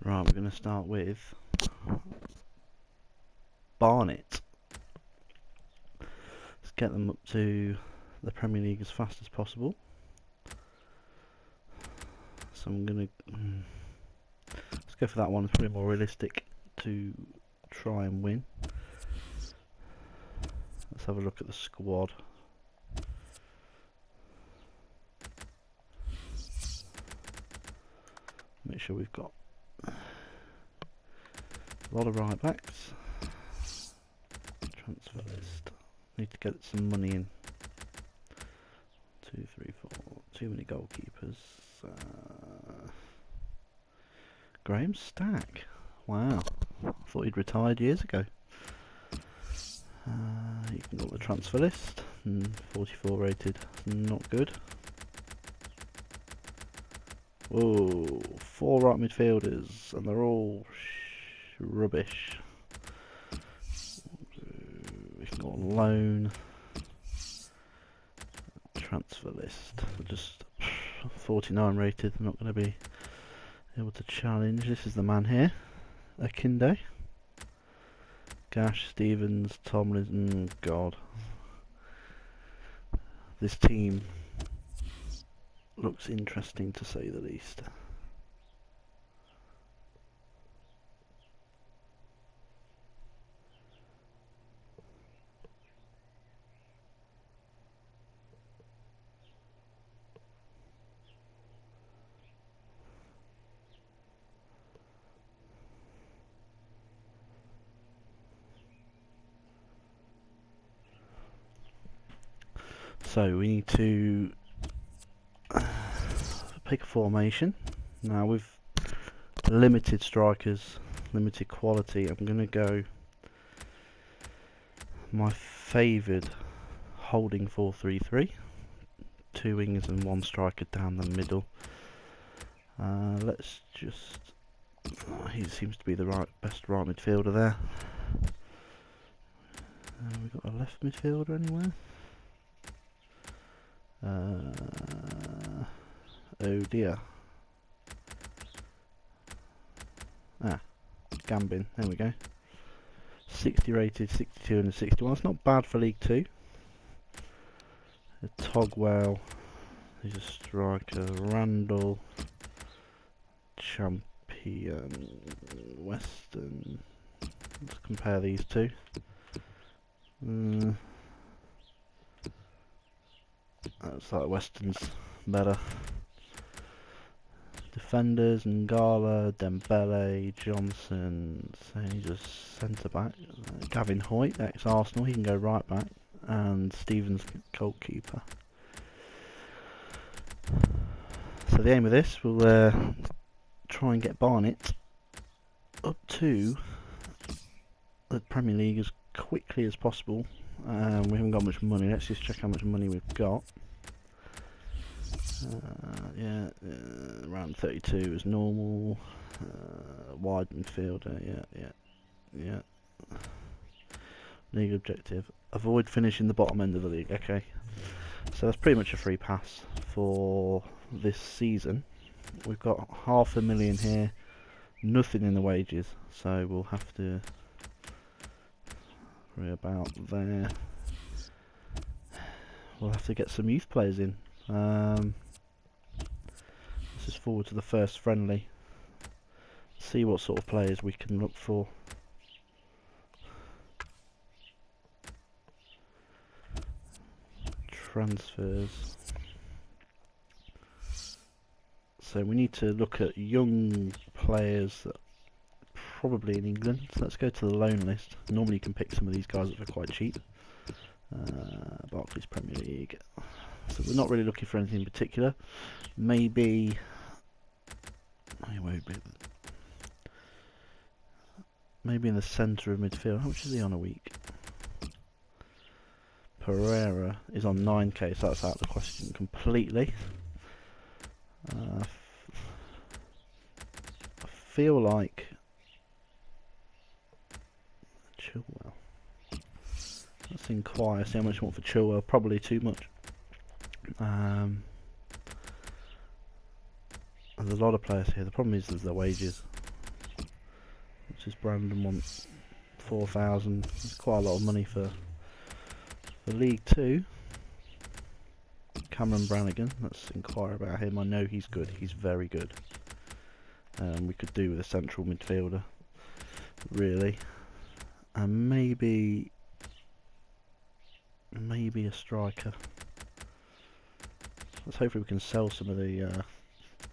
Right, we're going to start with Barnet. Let's get them up to the Premier League as fast as possible. So I'm going to let's go for that one. It's probably more realistic to try and win. Let's have a look at the squad. Make sure we've got a lot of right backs. Transfer list. Need to get some money in. 2, 3, 4. Too many goalkeepers. Graham Stack. Wow. Thought he'd retired years ago. You can go on the transfer list. 44 rated. Not good. Whoa. 4 right midfielders, and they're all rubbish. We can go on loan. Transfer list. Just 49 rated. I'm not going to be able to challenge. This is the man here. Akinde. Gash, Stevens, Tomlinson. God. This team looks interesting to say the least. So we need to pick a formation. Now with limited strikers, limited quality, I'm going to go my favoured holding 4-3-3. 2 wingers and 1 striker down the middle. Let's just... he seems to be the best right midfielder there. We've got a left midfielder anywhere? Oh dear. Gambin, there we go. 60 rated, 62 and a 61. It's not bad for League 2. Togwell, he's a striker. Randall, champion. Western. Let's compare these two. Looks like Western's better. Defenders: Ngala, Dembele, Johnson. So he's a centre back. Gavin Hoyt, ex-Arsenal, he can go right back. And Stevens, goalkeeper. So the aim of this, we'll try and get Barnet up to the Premier League as quickly as possible. We haven't got much money. Let's just check how much money we've got. Around 32 is normal. Wide midfielder, yeah. League objective: avoid finishing the bottom end of the league. Okay, so that's pretty much a free pass for this season. We've got $500,000 here, nothing in the wages, so we'll have to worry about there. We'll have to get some youth players in. Let's just forward to the first friendly, see what sort of players we can look for. Transfers. So we need to look at young players that probably in England. So let's go to the loan list. Normally you can pick some of these guys that are quite cheap. Barclays Premier League. So we're not really looking for anything in particular. Maybe in the centre of midfield. How much is he on a week? Pereira is on 9k, so that's out of the question completely. I feel like Chilwell. Let's inquire, see how much you want for Chilwell. Probably too much. There's a lot of players here. The problem is there's the wages. does Brandon want? 4,000. It's quite a lot of money for League 2. Cameron Brannigan, let's inquire about him. I know he's good, he's very good. We could do with a central midfielder, really. And maybe a striker. Let's hopefully we can sell some of the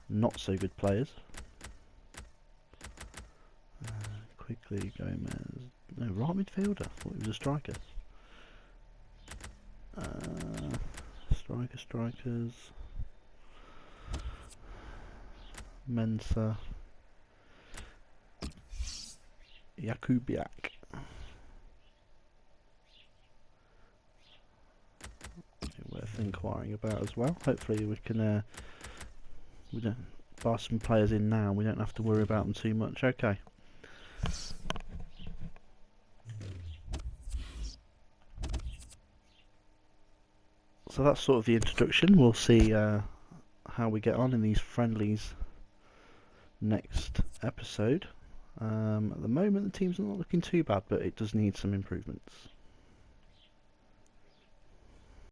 not so good players. Quickly Gomez. No, right midfielder. I thought he was a striker. Strikers. Mensa. Jakubiak. Worth inquiring about as well. Hopefully we can we don't buy some players in now. We don't have to worry about them too much. Okay. So that's sort of the introduction. We'll see how we get on in these friendlies next episode. At the moment the team's not looking too bad, but it does need some improvements.